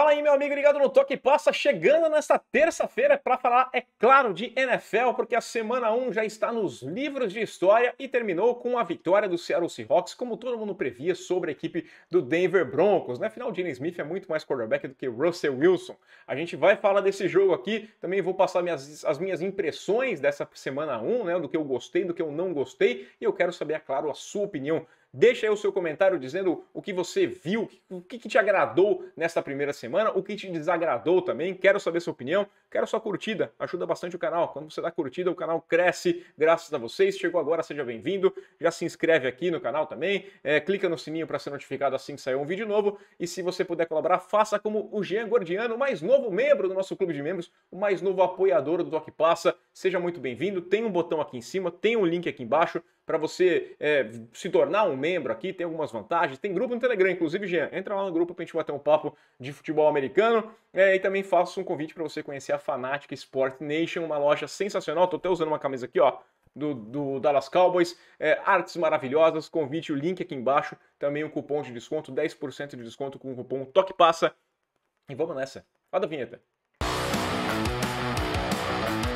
Fala aí, meu amigo ligado no Toque Passa, chegando nesta terça-feira para falar, é claro, de NFL, porque a semana 1 já está nos livros de história e terminou com a vitória do Seattle Seahawks, como todo mundo previa, sobre a equipe do Denver Broncos, né? Afinal, o Geno Smith é muito mais quarterback do que Russell Wilson. A gente vai falar desse jogo aqui, também vou passar as minhas impressões dessa semana 1, né? Do que eu gostei, do que eu não gostei, e eu quero saber, é claro, a sua opinião. Deixa aí o seu comentário dizendo o que você viu, o que te agradou nesta primeira semana, o que te desagradou também. Quero saber sua opinião, quero sua curtida, ajuda bastante o canal. Quando você dá curtida, o canal cresce graças a vocês. Chegou agora, seja bem-vindo. Já se inscreve aqui no canal também, clica no sininho para ser notificado assim que sair um vídeo novo. E se você puder colaborar, faça como o Jean Gordiano, o mais novo membro do nosso clube de membros, o mais novo apoiador do Toque Passa. Seja muito bem-vindo. Tem um botão aqui em cima, tem um link aqui embaixo para você se tornar um membro aqui, tem algumas vantagens, tem grupo no Telegram, inclusive, Jean, entra lá no grupo pra gente bater um papo de futebol americano, e também faço um convite para você conhecer a Fanatic Sport Nation, uma loja sensacional, tô até usando uma camisa aqui, ó, do Dallas Cowboys, artes maravilhosas, convite, o link aqui embaixo, também um cupom de desconto, 10% de desconto com o cupom TOQUEPASSA, e vamos nessa, roda a vinheta.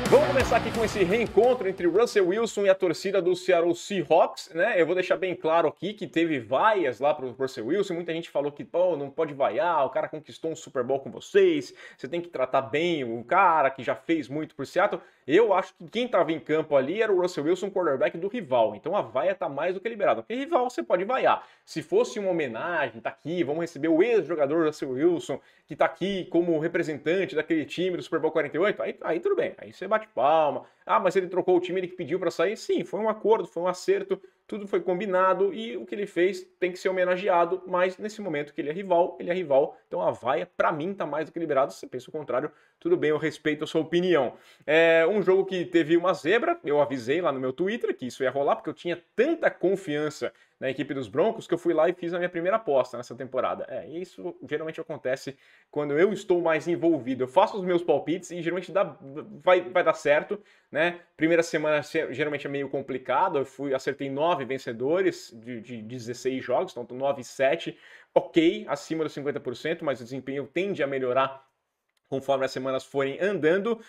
Vamos começar aqui com esse reencontro entre Russell Wilson e a torcida do Seattle Seahawks, né? Eu vou deixar bem claro aqui que teve vaias lá pro Russell Wilson, muita gente falou que, pô, não pode vaiar, o cara conquistou um Super Bowl com vocês, você tem que tratar bem o cara que já fez muito por Seattle. Eu acho que quem estava em campo ali era o Russell Wilson, quarterback do rival, então a vaia tá mais do que liberada, porque rival você pode vaiar. Se fosse uma homenagem, tá aqui, vamos receber o ex-jogador Russell Wilson, que tá aqui como representante daquele time do Super Bowl 48, aí tudo bem, aí você bate palma. Ah, mas ele trocou o time, ele que pediu para sair? Sim, foi um acordo, foi um acerto, tudo foi combinado e o que ele fez tem que ser homenageado, mas nesse momento que ele é rival, então a vaia pra mim tá mais do que liberada. Se você pensa o contrário, tudo bem, eu respeito a sua opinião. É um jogo que teve uma zebra, eu avisei lá no meu Twitter que isso ia rolar, porque eu tinha tanta confiança na equipe dos Broncos que eu fui lá e fiz a minha primeira aposta nessa temporada. Isso geralmente acontece quando eu estou mais envolvido. Eu faço os meus palpites e geralmente vai dar certo, né? Primeira semana geralmente é meio complicado, eu acertei 9 vencedores de 16 jogos, então 9-7, ok, acima dos 50%, mas o desempenho tende a melhorar conforme as semanas forem andando,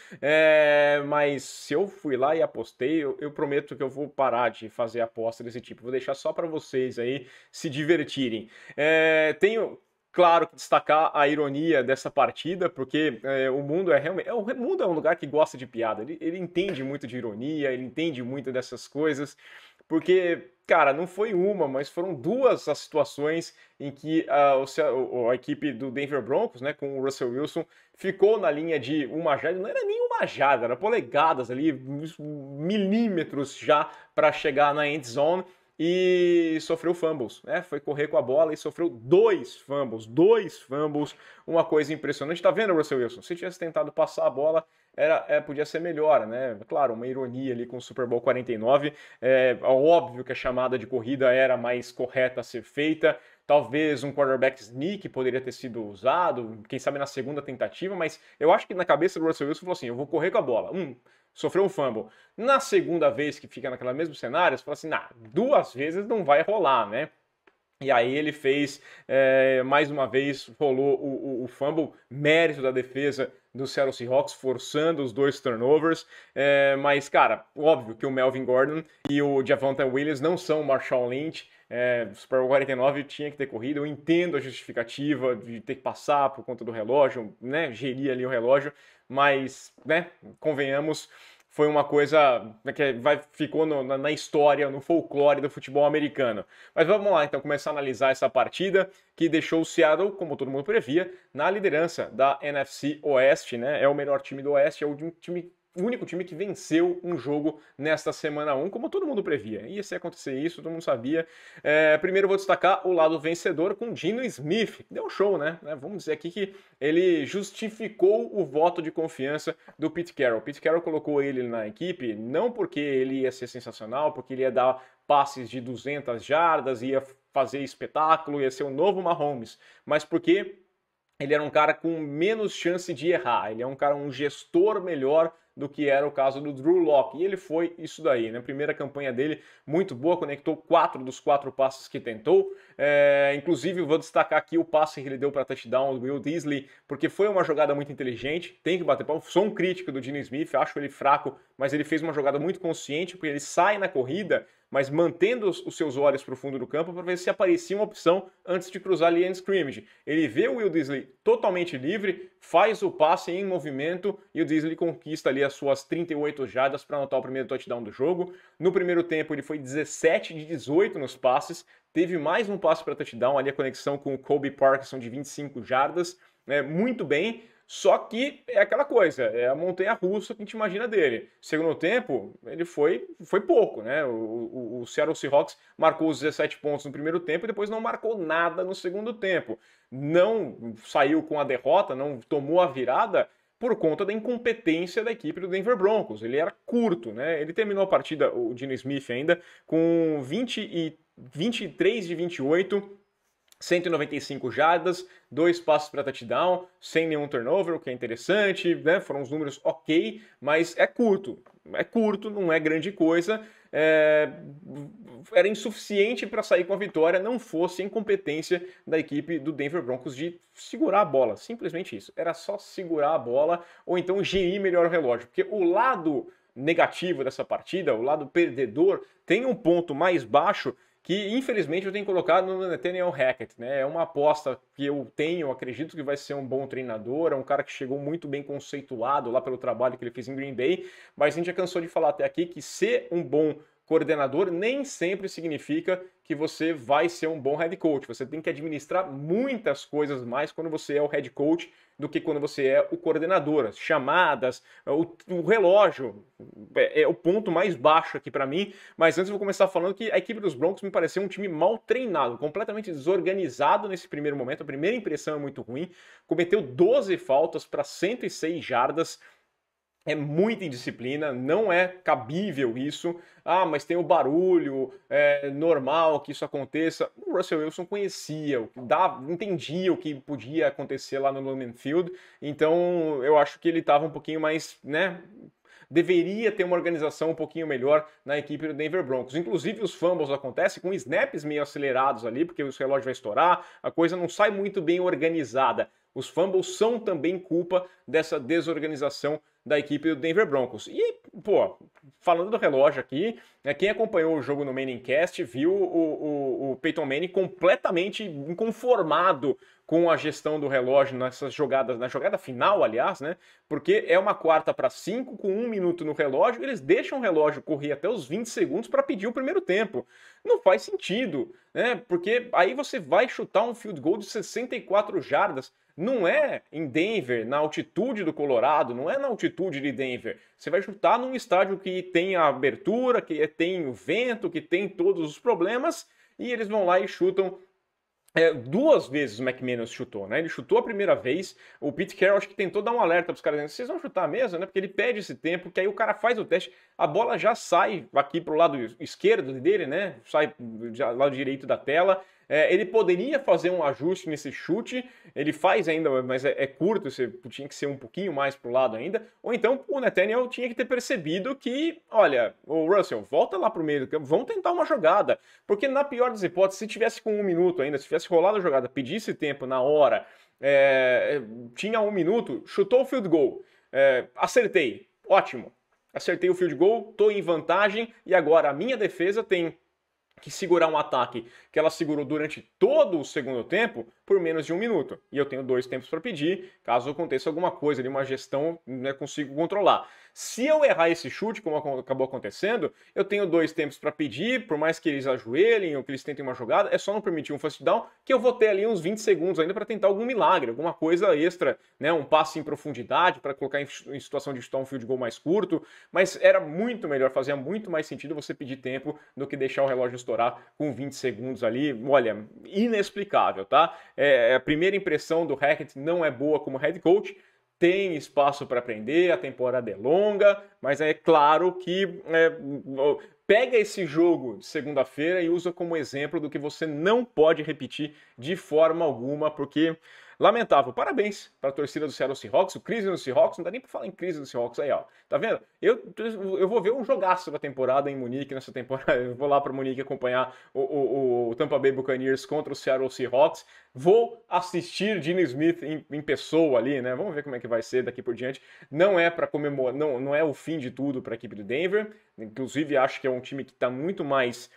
mas se eu fui lá e apostei, eu prometo que eu vou parar de fazer aposta desse tipo, vou deixar só para vocês aí se divertirem. Tenho, claro, que destacar a ironia dessa partida, porque o mundo o mundo é um lugar que gosta de piada, ele entende muito de ironia, ele entende muito dessas coisas, porque, cara, não foi uma, mas foram duas as situações em que a equipe do Denver Broncos, né, com o Russell Wilson, ficou na linha de uma jarda, não era nem uma jarda, era polegadas ali, milímetros já para chegar na end zone, e sofreu fumbles, né? Foi correr com a bola e sofreu dois fumbles, uma coisa impressionante. Tá vendo, Russell Wilson? Se tivesse tentado passar a bola, podia ser melhor, né? Claro, uma ironia ali com o Super Bowl 49. Óbvio que a chamada de corrida era mais correta a ser feita. Talvez um quarterback sneak poderia ter sido usado, quem sabe na segunda tentativa, mas eu acho que na cabeça do Russell Wilson falou assim, eu vou correr com a bola. Sofreu um fumble. Na segunda vez que fica naquele mesmo cenário, você fala assim, duas vezes não vai rolar, né? E aí ele fez, mais uma vez, rolou o fumble, mérito da defesa do Seattle Seahawks, forçando os dois turnovers, mas, cara, óbvio que o Melvin Gordon e o Javonte Williams não são o Marshawn Lynch, o Super Bowl 49 tinha que ter corrido, eu entendo a justificativa de ter que passar por conta do relógio, né, gerir ali o relógio, mas, né, convenhamos, foi uma coisa que ficou na história, no folclore do futebol americano. Mas vamos lá, então, começar a analisar essa partida que deixou o Seattle, como todo mundo previa, na liderança da NFC Oeste, né? É o melhor time do Oeste, é o único time que venceu um jogo nesta semana 1, como todo mundo previa. Ia acontecer isso, todo mundo sabia. Primeiro vou destacar o lado vencedor com Geno Smith. Deu um show, né? Vamos dizer aqui que ele justificou o voto de confiança do Pete Carroll. Pete Carroll colocou ele na equipe não porque ele ia ser sensacional, porque ele ia dar passes de 200 jardas, ia fazer espetáculo, ia ser o novo Mahomes, mas porque ele era um cara com menos chance de errar, ele é um gestor melhor do que era o caso do Drew Lock, e ele foi isso daí, né? Primeira campanha dele, muito boa, conectou 4 dos 4 passes que tentou, inclusive vou destacar aqui o passe que ele deu para touchdown do Will Dissly, porque foi uma jogada muito inteligente, tem que bater palma, sou um crítico do Gene Smith, acho ele fraco, mas ele fez uma jogada muito consciente, porque ele sai na corrida, mas mantendo os seus olhos para o fundo do campo para ver se aparecia uma opção antes de cruzar a linha de scrimmage. Ele vê o Will Dissly totalmente livre, faz o passe em movimento e o Dissly conquista ali as suas 38 jardas para anotar o primeiro touchdown do jogo. No primeiro tempo ele foi 17 de 18 nos passes, teve mais um passe para touchdown, ali a conexão com o Kobe Parkinson de 25 jardas, muito bem. Só que é aquela coisa, é a montanha-russa que a gente imagina dele. Segundo tempo, ele foi pouco, né? O Seattle Seahawks marcou os 17 pontos no primeiro tempo e depois não marcou nada no segundo tempo. Não saiu com a derrota, não tomou a virada por conta da incompetência da equipe do Denver Broncos. Ele era curto, né? Ele terminou a partida, o Gene Smith ainda, com 23 de 28, 195 jardas, 2 passos para touchdown, sem nenhum turnover, o que é interessante, né? Foram uns números ok, mas é curto, não é grande coisa, era insuficiente para sair com a vitória, não fosse a incompetência da equipe do Denver Broncos de segurar a bola, simplesmente isso, era só segurar a bola ou então gerir melhor o relógio, porque o lado negativo dessa partida, o lado perdedor, tem um ponto mais baixo que infelizmente eu tenho colocado no Nathaniel Hackett, né? É uma aposta que eu tenho, acredito que vai ser um bom treinador, é um cara que chegou muito bem conceituado lá pelo trabalho que ele fez em Green Bay, mas a gente já cansou de falar até aqui que ser um bom coordenador nem sempre significa que você vai ser um bom head coach. Você tem que administrar muitas coisas mais quando você é o head coach do que quando você é o coordenador. As chamadas, o relógio é o ponto mais baixo aqui para mim. Mas antes eu vou começar falando que a equipe dos Broncos me pareceu um time mal treinado, completamente desorganizado nesse primeiro momento. A primeira impressão é muito ruim. Cometeu 12 faltas para 106 jardas. É muita indisciplina, não é cabível isso. Ah, mas tem o barulho, é normal que isso aconteça. O Russell Wilson conhecia, entendia o que podia acontecer lá no Lumen Field, então eu acho que ele estava um pouquinho mais, né? Deveria ter uma organização um pouquinho melhor na equipe do Denver Broncos. Inclusive os fumbles acontecem com snaps meio acelerados ali, porque o relógio vai estourar, a coisa não sai muito bem organizada. Os fumbles são também culpa dessa desorganização da equipe do Denver Broncos. E, pô, falando do relógio aqui, quem acompanhou o jogo no Manningcast viu o Peyton Manning completamente inconformado com a gestão do relógio nessas jogadas, na jogada final, aliás, né? Porque é uma 4ª para 5, com 1 minuto no relógio, eles deixam o relógio correr até os 20 segundos para pedir o primeiro tempo. Não faz sentido, né? Porque aí você vai chutar um field goal de 64 jardas. Não é em Denver, na altitude do Colorado, não é na altitude de Denver. Você vai chutar num estádio que tem a abertura, que tem o vento, que tem todos os problemas, e eles vão lá e chutam. 2 vezes o McManus chutou, né? Ele chutou a primeira vez, o Pete Carroll acho que tentou dar um alerta para os caras, vocês vão chutar mesmo, né? Porque ele pede esse tempo, que aí o cara faz o teste, a bola já sai aqui para o lado esquerdo dele, né? Sai do lado direito da tela. Ele poderia fazer um ajuste nesse chute, ele faz ainda, mas é curto, você tinha que ser um pouquinho mais pro lado ainda, ou então o Nathaniel tinha que ter percebido que, olha, o Russell, volta lá pro meio do campo, vamos tentar uma jogada, porque na pior das hipóteses, se tivesse com 1 minuto ainda, se tivesse rolado a jogada, pedisse tempo na hora, tinha 1 minuto, chutou o field goal, acertei, ótimo, acertei o field goal, tô em vantagem, e agora a minha defesa tem que segurar um ataque que ela segurou durante todo o segundo tempo por menos de 1 minuto. E eu tenho 2 tempos para pedir, caso aconteça alguma coisa ali, uma gestão, né, consigo controlar. Se eu errar esse chute, como acabou acontecendo, eu tenho 2 tempos para pedir, por mais que eles ajoelhem ou que eles tentem uma jogada, é só não permitir um first down, que eu vou ter ali uns 20 segundos ainda para tentar algum milagre, alguma coisa extra, né, um passe em profundidade para colocar em situação de chutar um field goal mais curto, mas era muito melhor, fazia muito mais sentido você pedir tempo do que deixar o relógio estourar com 20 segundos ali. Olha, inexplicável, tá? A primeira impressão do Hackett não é boa como head coach, tem espaço para aprender, a temporada é longa, mas é claro que pega esse jogo de segunda-feira e usa como exemplo do que você não pode repetir de forma alguma, porque lamentável. Parabéns para a torcida do Seattle Seahawks, o crise no Seahawks, não dá nem para falar em crise do Seahawks aí, ó. Tá vendo? Eu vou ver um jogaço da temporada em Munique nessa temporada. Eu vou lá para Munique acompanhar o Tampa Bay Buccaneers contra o Seattle Seahawks. Vou assistir Geno Smith em pessoa ali, né? Vamos ver como é que vai ser daqui por diante. Não é para comemorar, não é o fim de tudo para a equipe do Denver. Inclusive, acho que é um time que está muito mais.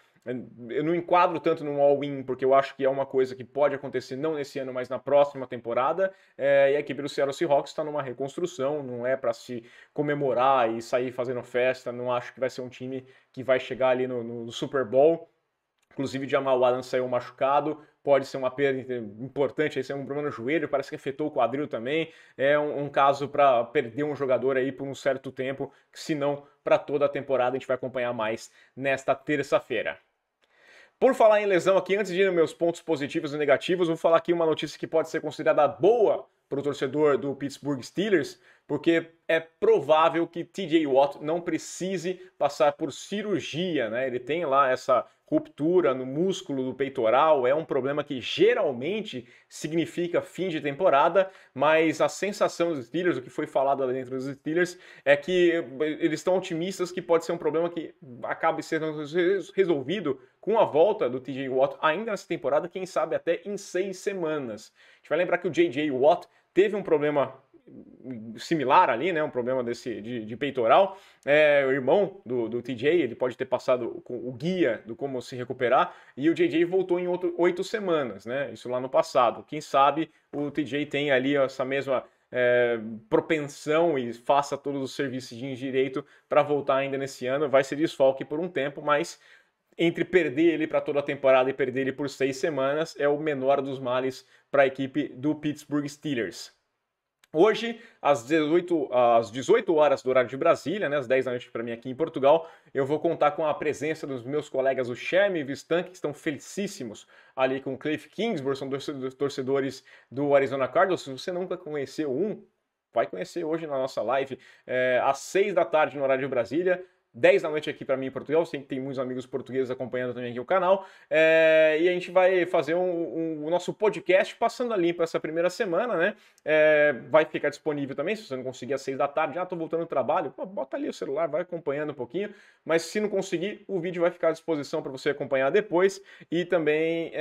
Eu não enquadro tanto no all-in, porque eu acho que é uma coisa que pode acontecer não nesse ano, mas na próxima temporada. E a equipe do Seattle Seahawks está numa reconstrução, não é para se comemorar e sair fazendo festa. Não acho que vai ser um time que vai chegar ali no Super Bowl. Inclusive, Jamal Adams saiu machucado, pode ser uma perda importante, esse é um problema no joelho, parece que afetou o quadril também. É um caso para perder um jogador aí por um certo tempo, se não para toda a temporada. A gente vai acompanhar mais nesta terça-feira. Por falar em lesão aqui, antes de ir nos meus pontos positivos e negativos, vou falar aqui uma notícia que pode ser considerada boa para o torcedor do Pittsburgh Steelers, porque é provável que TJ Watt não precise passar por cirurgia, né? Ele tem lá essa ruptura no músculo do peitoral, é um problema que geralmente significa fim de temporada, mas a sensação dos Steelers, o que foi falado lá dentro dos Steelers, é que eles estão otimistas que pode ser um problema que acabe sendo resolvido com a volta do TJ Watt ainda nessa temporada, quem sabe até em 6 semanas. A gente vai lembrar que o JJ Watt teve um problema similar ali, né? Um problema de peitoral. O irmão do TJ, ele pode ter passado com o guia do como se recuperar, e o JJ voltou em 8 semanas, né? Isso lá no passado. Quem sabe o TJ tem ali essa mesma propensão e faça todos os serviços de direito para voltar ainda nesse ano. Vai ser desfalque por um tempo, mas entre perder ele para toda a temporada e perder ele por 6 semanas é o menor dos males para a equipe do Pittsburgh Steelers. Hoje, às 18 horas do horário de Brasília, né, às 10 da noite para mim aqui em Portugal, eu vou contar com a presença dos meus colegas, o Sherm e o Vistan, que estão felicíssimos ali com o Cliff Kingsbury, são torcedores do Arizona Cardinals. Se você nunca conheceu vai conhecer hoje na nossa live, às 6 da tarde no horário de Brasília. 10 da noite aqui para mim em Portugal, sei que tem muitos amigos portugueses acompanhando também aqui o canal, e a gente vai fazer o nosso podcast passando a limpo essa primeira semana, né? Vai ficar disponível também, se você não conseguir às 6 da tarde, tô voltando do trabalho, bota ali o celular, vai acompanhando um pouquinho, mas se não conseguir, o vídeo vai ficar à disposição para você acompanhar depois, e também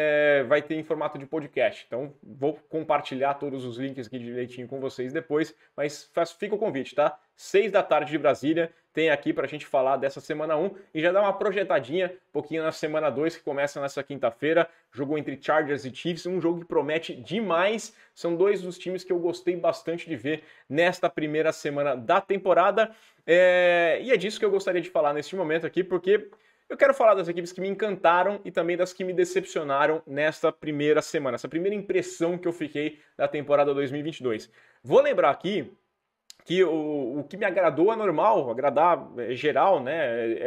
vai ter em formato de podcast, então vou compartilhar todos os links aqui direitinho com vocês depois, mas fica o convite, tá? 6 da tarde de Brasília, tem aqui para a gente falar dessa semana 1 e já dar uma projetadinha um pouquinho na semana 2, que começa nessa quinta-feira, jogo entre Chargers e Chiefs, um jogo que promete demais, são dois dos times que eu gostei bastante de ver nesta primeira semana da temporada, e é disso que eu gostaria de falar neste momento aqui, porque eu quero falar das equipes que me encantaram e também das que me decepcionaram nesta primeira semana, essa primeira impressão que eu fiquei da temporada 2022. Vou lembrar aqui que o que me agradou é normal, agradar é geral, né?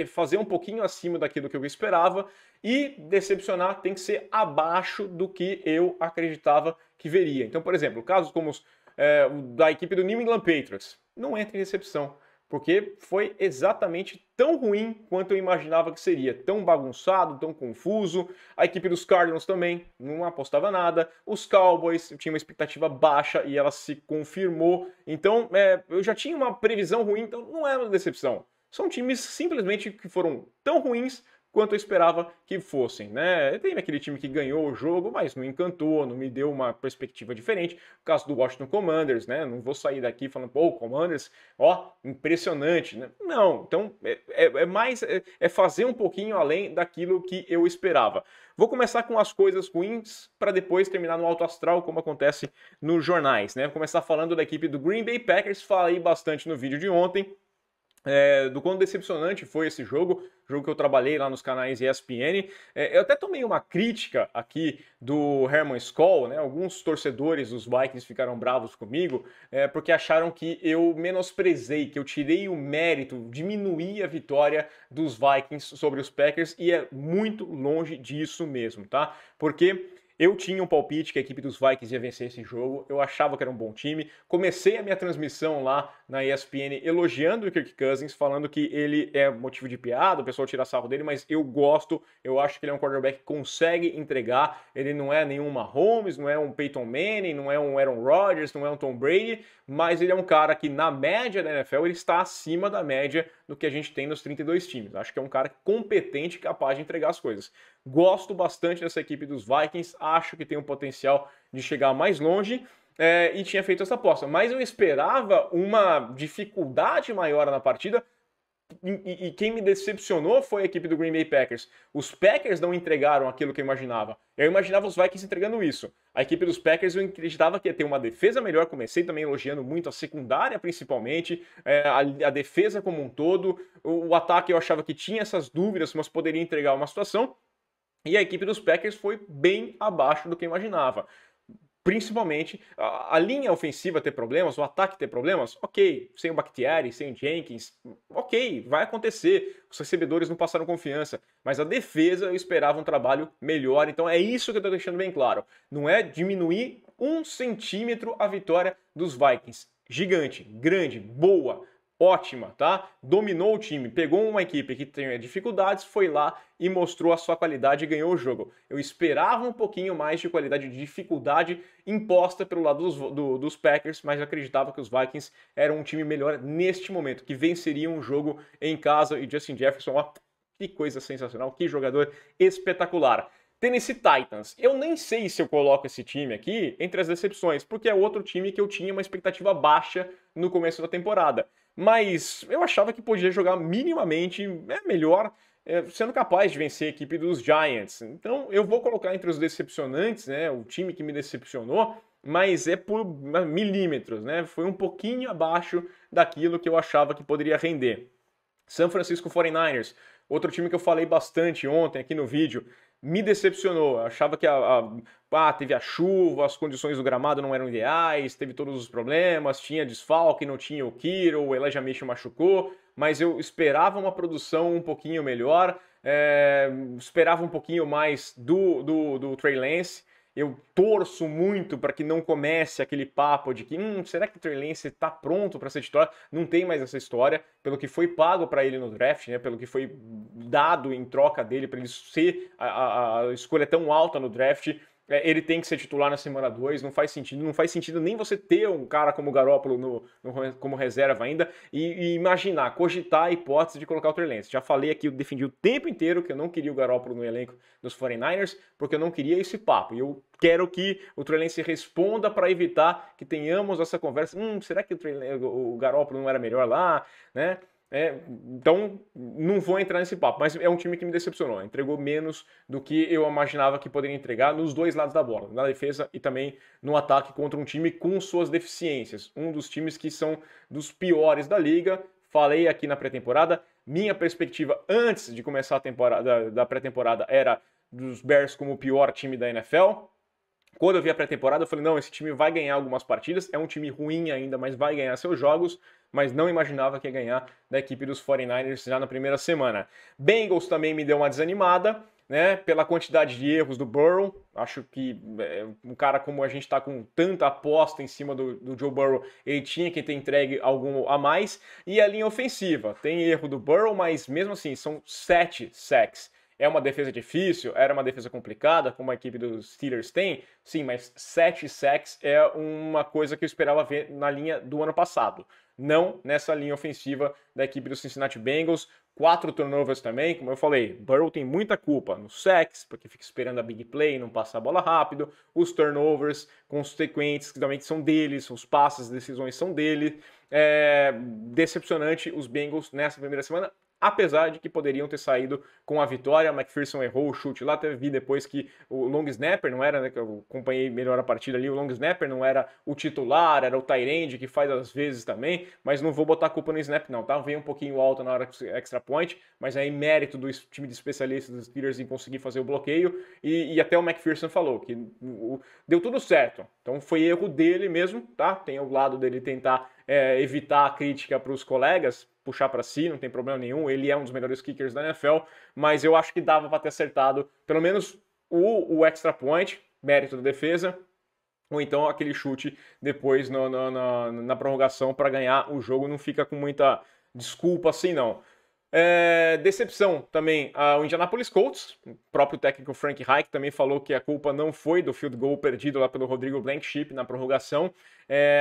Fazer um pouquinho acima daquilo que eu esperava, e decepcionar tem que ser abaixo do que eu acreditava que veria. Então, por exemplo, casos como da equipe do New England Patriots, não entra em decepção, porque foi exatamente tão ruim quanto eu imaginava que seria. Tão bagunçado, tão confuso. A equipe dos Cardinals também, não apostava nada. Os Cowboys, tinha uma expectativa baixa e ela se confirmou. Então, eu já tinha uma previsão ruim, então não era uma decepção. São times simplesmente que foram tão ruins quanto eu esperava que fossem, né? Tem aquele time que ganhou o jogo, mas não encantou, não me deu uma perspectiva diferente. O caso do Washington Commanders, né? Não vou sair daqui falando, pô, Commanders, ó, impressionante, né? Não, então é fazer um pouquinho além daquilo que eu esperava. Vou começar com as coisas ruins para depois terminar no alto astral, como acontece nos jornais, né? Vou começar falando da equipe do Green Bay Packers, falei bastante no vídeo de ontem, do quão decepcionante foi esse jogo que eu trabalhei lá nos canais ESPN. Eu até tomei uma crítica aqui do Herman Skoll, né? Alguns torcedores dos Vikings ficaram bravos comigo, porque acharam que eu menosprezei, que eu tirei o mérito, diminuí a vitória dos Vikings sobre os Packers, e é muito longe disso mesmo, tá? Porque Eu tinha um palpite que a equipe dos Vikings ia vencer esse jogo, eu achava que era um bom time. Comecei a minha transmissão lá na ESPN elogiando o Kirk Cousins, falando que ele é motivo de piada, o pessoal tira sarro dele, mas eu gosto, eu acho que ele é um quarterback que consegue entregar, ele não é nenhum Mahomes, não é um Peyton Manning, não é um Aaron Rodgers, não é um Tom Brady, mas ele é um cara que na média da NFL ele está acima da média do que a gente tem nos 32 times. Acho que é um cara competente e capaz de entregar as coisas. Gosto bastante dessa equipe dos Vikings, acho que tem um potencial de chegar mais longe e tinha feito essa aposta. Mas eu esperava uma dificuldade maior na partida e quem me decepcionou foi a equipe do Green Bay Packers. Os Packers não entregaram aquilo que eu imaginava. Eu imaginava os Vikings entregando isso. A equipe dos Packers eu acreditava que ia ter uma defesa melhor. Comecei também elogiando muito a secundária, principalmente, a defesa como um todo. O ataque eu achava que tinha essas dúvidas, mas poderia entregar uma situação. E a equipe dos Packers foi bem abaixo do que eu imaginava. Principalmente, a linha ofensiva ter problemas, o ataque ter problemas, ok. Sem o Bakhtiari, sem o Jenkins, ok, vai acontecer. Os recebedores não passaram confiança. Mas a defesa eu esperava um trabalho melhor. Então é isso que eu estou deixando bem claro. Não é diminuir 1 centímetro a vitória dos Vikings. Gigante, grande, boa, ótima, tá? Dominou o time, pegou uma equipe que tem dificuldades, foi lá e mostrou a sua qualidade e ganhou o jogo. Eu esperava um pouquinho mais de qualidade, de dificuldade imposta pelo lado dos Packers, mas eu acreditava que os Vikings eram um time melhor neste momento, que venceriam um jogo em casa. E Justin Jefferson, ó, que coisa sensacional, que jogador espetacular. Tennessee Titans. Eu nem sei se eu coloco esse time aqui entre as decepções, porque é outro time que eu tinha uma expectativa baixa no começo da temporada. Mas eu achava que podia jogar minimamente melhor, sendo capaz de vencer a equipe dos Giants. Então eu vou colocar entre os decepcionantes, né, o time que me decepcionou, mas é por milímetros, né? Foi um pouquinho abaixo daquilo que eu achava que poderia render. San Francisco 49ers, outro time que eu falei bastante ontem aqui no vídeo, me decepcionou. Eu achava que teve a chuva, as condições do gramado não eram ideais, teve todos os problemas, tinha desfalque, não tinha o Kiro, o Elijah Mitchell machucou, mas eu esperava uma produção um pouquinho melhor, esperava um pouquinho mais do Trey Lance. Eu torço muito para que não comece aquele papo de que será que o Trey Lance está pronto para ser titular? Não tem mais essa história, pelo que foi pago para ele no draft, né? Pelo que foi dado em troca dele para ele ser a escolha tão alta no draft. Ele tem que ser titular na semana 2, não faz sentido nem você ter um cara como o Garoppolo como reserva ainda e imaginar, cogitar a hipótese de colocar o Trey Lance. Já falei aqui, eu defendi o tempo inteiro que eu não queria o Garoppolo no elenco dos 49ers, porque eu não queria esse papo, e eu quero que o Trey Lance responda para evitar que tenhamos essa conversa, será que o Garoppolo não era melhor lá, né? Então, não vou entrar nesse papo, mas é um time que me decepcionou. Entregou menos do que eu imaginava que poderia entregar nos dois lados da bola, na defesa e também no ataque contra um time com suas deficiências. Um dos times que são dos piores da liga. Falei aqui na pré-temporada, minha perspectiva antes de começar a temporada da pré-temporada era dos Bears como o pior time da NFL. Quando eu vi a pré-temporada, eu falei, não, esse time vai ganhar algumas partidas, é um time ruim ainda, mas vai ganhar seus jogos, mas não imaginava que ia ganhar da equipe dos 49ers já na primeira semana. Bengals também me deu uma desanimada, né, pela quantidade de erros do Burrow. Acho que um cara como a gente está com tanta aposta em cima do Joe Burrow, ele tinha que ter entregue algum a mais. E a linha ofensiva, tem erro do Burrow, mas mesmo assim, são 7 sacks. É uma defesa difícil, era uma defesa complicada, como a equipe dos Steelers tem, sim, mas 7 sacks é uma coisa que eu esperava ver na linha do ano passado, não nessa linha ofensiva da equipe dos Cincinnati Bengals. 4 turnovers também, como eu falei, Burrow tem muita culpa nos sacks, porque fica esperando a big play, não passa a bola rápido, os turnovers consequentes, que também são deles, os passes, as decisões são dele. Decepcionante os Bengals nessa primeira semana, apesar de que poderiam ter saído com a vitória. McPherson errou o chute lá, vi depois que o long snapper não era, né, que eu acompanhei melhor a partida ali, o long snapper não era o titular, era o tight end que faz às vezes também, mas não vou botar a culpa no snap não, tá? Veio um pouquinho alto na hora do extra point, mas aí mérito do time de especialistas dos Steelers em conseguir fazer o bloqueio, e até o McPherson falou que deu tudo certo, então foi erro dele mesmo, tá? Tem o lado dele tentar evitar a crítica para os colegas, puxar para si, não tem problema nenhum, ele é um dos melhores kickers da NFL, mas eu acho que dava para ter acertado pelo menos o extra point, mérito da defesa, ou então aquele chute depois na prorrogação para ganhar o jogo, não fica com muita desculpa assim não. Decepção também, o Indianapolis Colts, o próprio técnico Frank Reich também falou que a culpa não foi do field goal perdido lá pelo Rodrigo Blankenship na prorrogação,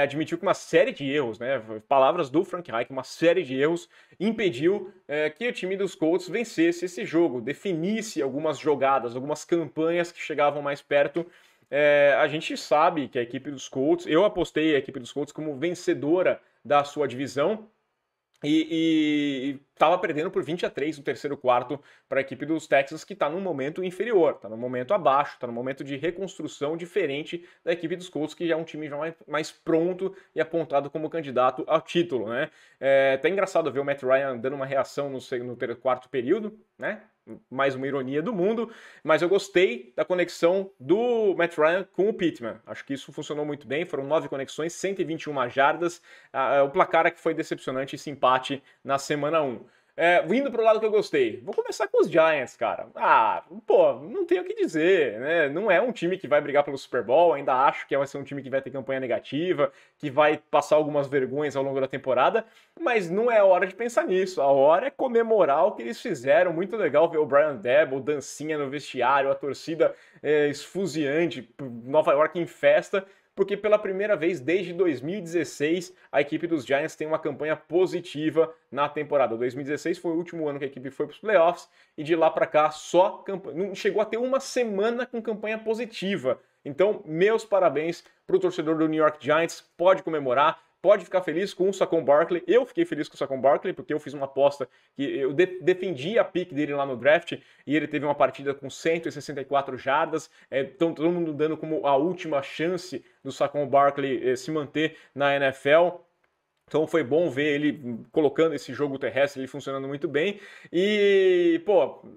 admitiu que uma série de erros, né, palavras do Frank Reich, uma série de erros impediu que o time dos Colts vencesse esse jogo, definisse algumas jogadas, algumas campanhas que chegavam mais perto. A gente sabe que a equipe dos Colts, eu apostei a equipe dos Colts como vencedora da sua divisão, e estava perdendo por 20-3 no terceiro quarto para a equipe dos Texans, que está num momento inferior, está num momento abaixo, está num momento de reconstrução diferente da equipe dos Colts, que já é um time já mais pronto e apontado como candidato ao título, né? Tá engraçado ver o Matt Ryan dando uma reação no quarto período, né? Mais uma ironia do mundo, mas eu gostei da conexão do Matt Ryan com o Pittman. Acho que isso funcionou muito bem, foram 9 conexões, 121 jardas, o placar é que foi decepcionante esse empate na semana 1. Vindo pro lado que eu gostei, vou começar com os Giants, cara. Não tenho o que dizer, né? Não é um time que vai brigar pelo Super Bowl, ainda acho que vai ser um time que vai ter campanha negativa, que vai passar algumas vergonhas ao longo da temporada, mas não é hora de pensar nisso. A hora é comemorar o que eles fizeram. Muito legal ver o Brian Daboll, dancinha no vestiário, a torcida esfuziante, Nova York em festa, porque pela primeira vez desde 2016 a equipe dos Giants tem uma campanha positiva na temporada. 2016 foi o último ano que a equipe foi para os playoffs e de lá para cá não chegou a ter uma semana com campanha positiva. Então, meus parabéns para o torcedor do New York Giants, pode comemorar. Pode ficar feliz com o Saquon Barkley. Eu fiquei feliz com o Saquon Barkley porque eu fiz uma aposta que eu defendi a pick dele lá no draft e ele teve uma partida com 164 jardas. Então todo mundo dando como a última chance do Saquon Barkley se manter na NFL. Então foi bom ver ele colocando esse jogo terrestre, ele funcionando muito bem. E,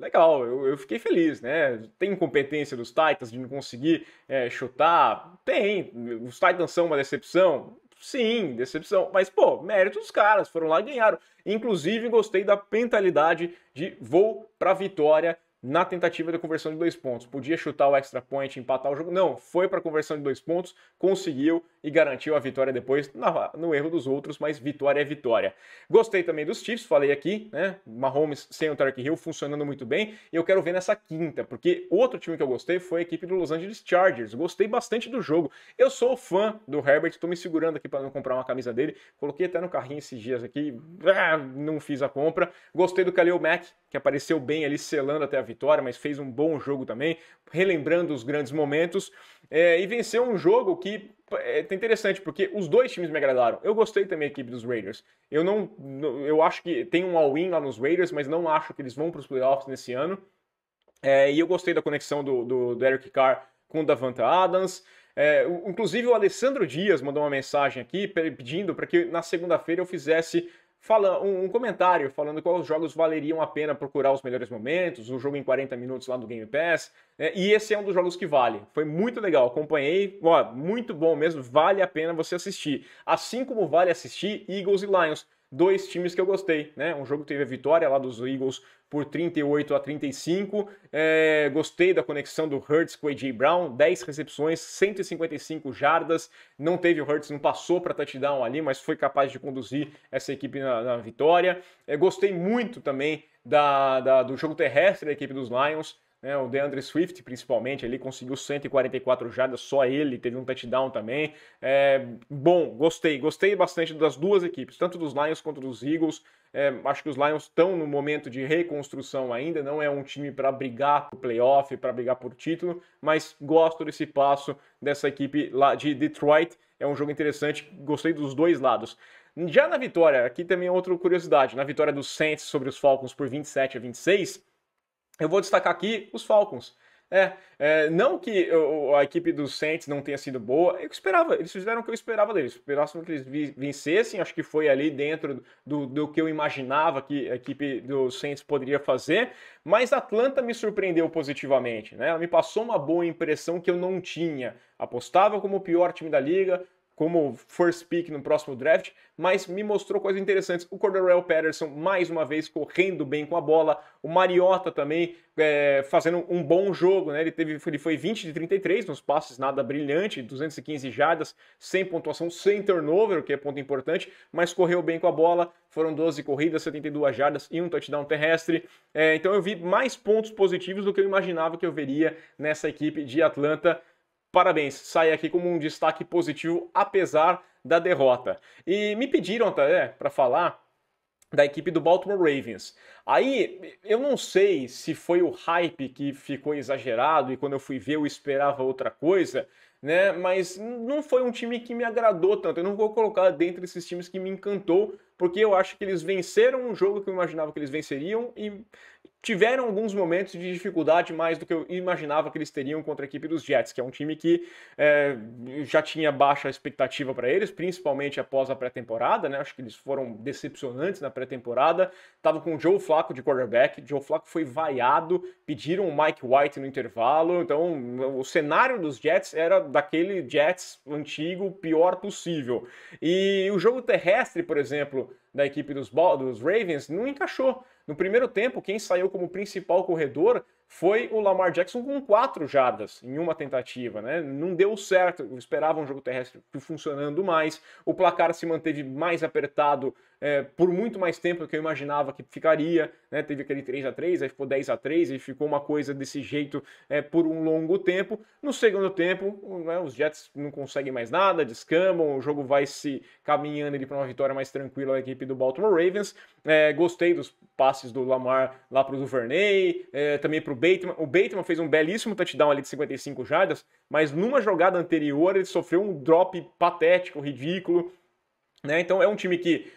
legal, eu fiquei feliz, né? Tem incompetência dos Titans de não conseguir chutar? Tem. Os Titans são uma decepção? Sim, decepção. Mas, mérito dos caras, foram lá e ganharam. Inclusive, gostei da mentalidade de vou pra vitória na tentativa da conversão de 2 pontos. Podia chutar o extra point e empatar o jogo. Não, foi para a conversão de 2 pontos, conseguiu e garantiu a vitória depois no erro dos outros, mas vitória é vitória. Gostei também dos Chiefs, falei aqui, né? Mahomes sem o Tyreek Hill funcionando muito bem. E eu quero ver nessa quinta, porque outro time que eu gostei foi a equipe do Los Angeles Chargers. Gostei bastante do jogo. Eu sou fã do Herbert, estou me segurando aqui para não comprar uma camisa dele. Coloquei até no carrinho esses dias aqui, não fiz a compra. Gostei do Khalil Mack, que apareceu bem ali selando até a vitória, mas fez um bom jogo também, relembrando os grandes momentos, e venceu um jogo que é interessante, porque os dois times me agradaram. Eu gostei também da equipe dos Raiders. Eu acho que tem um all-in lá nos Raiders, mas não acho que eles vão para os playoffs nesse ano. E eu gostei da conexão do Derek Carr com o Davante Adams. Inclusive o Alessandro Dias mandou uma mensagem aqui pedindo para que na segunda-feira eu fizesse um comentário falando quais jogos valeriam a pena procurar os melhores momentos, o jogo em 40 minutos lá do Game Pass, e esse é um dos jogos que vale. Foi muito legal, acompanhei, muito bom mesmo, vale a pena você assistir. Assim como vale assistir Eagles e Lions, 2 times que eu gostei, né? Um jogo que teve a vitória lá dos Eagles por 38-35. Gostei da conexão do Hurts com o A.J. Brown, 10 recepções, 155 jardas. Não teve o Hurts, não passou para touchdown ali, mas foi capaz de conduzir essa equipe na vitória. Gostei muito também do jogo terrestre da equipe dos Lions. O DeAndre Swift, principalmente, ali conseguiu 144 jardas, só ele, teve um touchdown também. Bom, gostei bastante das duas equipes, tanto dos Lions quanto dos Eagles. Acho que os Lions estão no momento de reconstrução ainda, não é um time para brigar por playoff, para brigar por título, mas gosto desse passo dessa equipe lá de Detroit. É um jogo interessante, gostei dos dois lados. Já na vitória, aqui também é outra curiosidade, na vitória dos Saints sobre os Falcons por 27-26, eu vou destacar aqui os Falcons. Não que a equipe dos Saints não tenha sido boa, eu esperava, eles fizeram o que eu esperava deles, esperavam que eles vencessem, acho que foi ali dentro do que eu imaginava que a equipe dos Saints poderia fazer, mas Atlanta me surpreendeu positivamente, né? Ela me passou uma boa impressão que eu não tinha, apostava como o pior time da liga, como first pick no próximo draft, mas me mostrou coisas interessantes. O Cordarrelle Patterson, mais uma vez, correndo bem com a bola. O Mariota também fazendo um bom jogo, né? Ele foi 20 de 33 nos passes, nada brilhante, 215 jardas, sem pontuação, sem turnover, o que é ponto importante, mas correu bem com a bola. Foram 12 corridas, 72 jardas e um touchdown terrestre. Então eu vi mais pontos positivos do que eu imaginava que eu veria nessa equipe de Atlanta. Parabéns, sai aqui como um destaque positivo, apesar da derrota. E me pediram até para falar da equipe do Baltimore Ravens. Aí, eu não sei se foi o hype que ficou exagerado e quando eu fui ver eu esperava outra coisa, né? Mas não foi um time que me agradou tanto. Eu não vou colocar dentro desses times que me encantou, porque eu acho que eles venceram um jogo que eu imaginava que eles venceriam e tiveram alguns momentos de dificuldade mais do que eu imaginava que eles teriam contra a equipe dos Jets, que é um time que já tinha baixa expectativa para eles, principalmente após a pré-temporada, né? Acho que eles foram decepcionantes na pré-temporada. Tava com o Joe Flacco de quarterback, Joe Flacco foi vaiado, pediram o Mike White no intervalo, então o cenário dos Jets era daquele Jets antigo, pior possível. E o jogo terrestre, por exemplo, da equipe dos Ravens não encaixou. No primeiro tempo, quem saiu como principal corredor foi o Lamar Jackson com 4 jardas em uma tentativa, né? Não deu certo, eu esperava um jogo terrestre funcionando mais, o placar se manteve mais apertado por muito mais tempo do que eu imaginava que ficaria, né? Teve aquele 3-3, aí ficou 10-3 e ficou uma coisa desse jeito por um longo tempo. No segundo tempo, né, os Jets não conseguem mais nada, descambam, o jogo vai se caminhando para uma vitória mais tranquila da equipe do Baltimore Ravens. Gostei dos passes do Lamar lá para o Duvernay, também para o Bateman. O Bateman fez um belíssimo touchdown ali de 55 jardas, mas numa jogada anterior ele sofreu um drop patético, ridículo, né? Então é um time que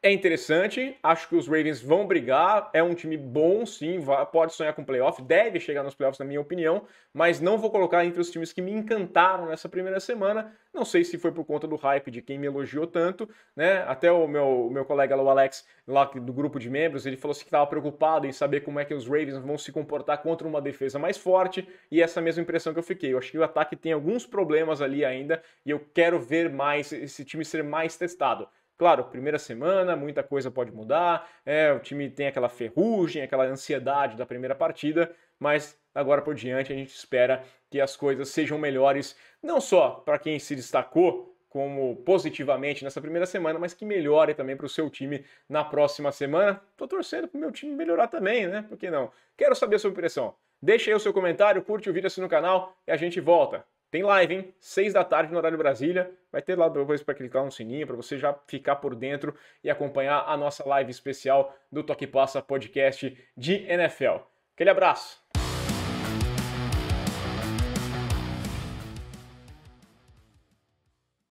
é interessante, acho que os Ravens vão brigar, é um time bom sim, pode sonhar com playoff, deve chegar nos playoffs na minha opinião, mas não vou colocar entre os times que me encantaram nessa primeira semana. Não sei se foi por conta do hype de quem me elogiou tanto, né? Até o meu colega lá, o Alex, lá do grupo de membros, ele falou assim que estava preocupado em saber como é que os Ravens vão se comportar contra uma defesa mais forte, e essa mesma impressão que eu fiquei. Eu acho que o ataque tem alguns problemas ali ainda, e eu quero ver mais esse time ser mais testado. Claro, primeira semana, muita coisa pode mudar, o time tem aquela ferrugem, aquela ansiedade da primeira partida, mas agora por diante a gente espera que as coisas sejam melhores, não só para quem se destacou como positivamente nessa primeira semana, mas que melhore também para o seu time na próxima semana. Tô torcendo para o meu time melhorar também, né? Por que não? Quero saber a sua impressão. Deixa aí o seu comentário, curte o vídeo, assina o canal e a gente volta. Tem live, hein? 6 da tarde no horário Brasília. Vai ter lá depois para clicar no sininho, para você já ficar por dentro e acompanhar a nossa live especial do Toque Passa Podcast de NFL. Aquele abraço!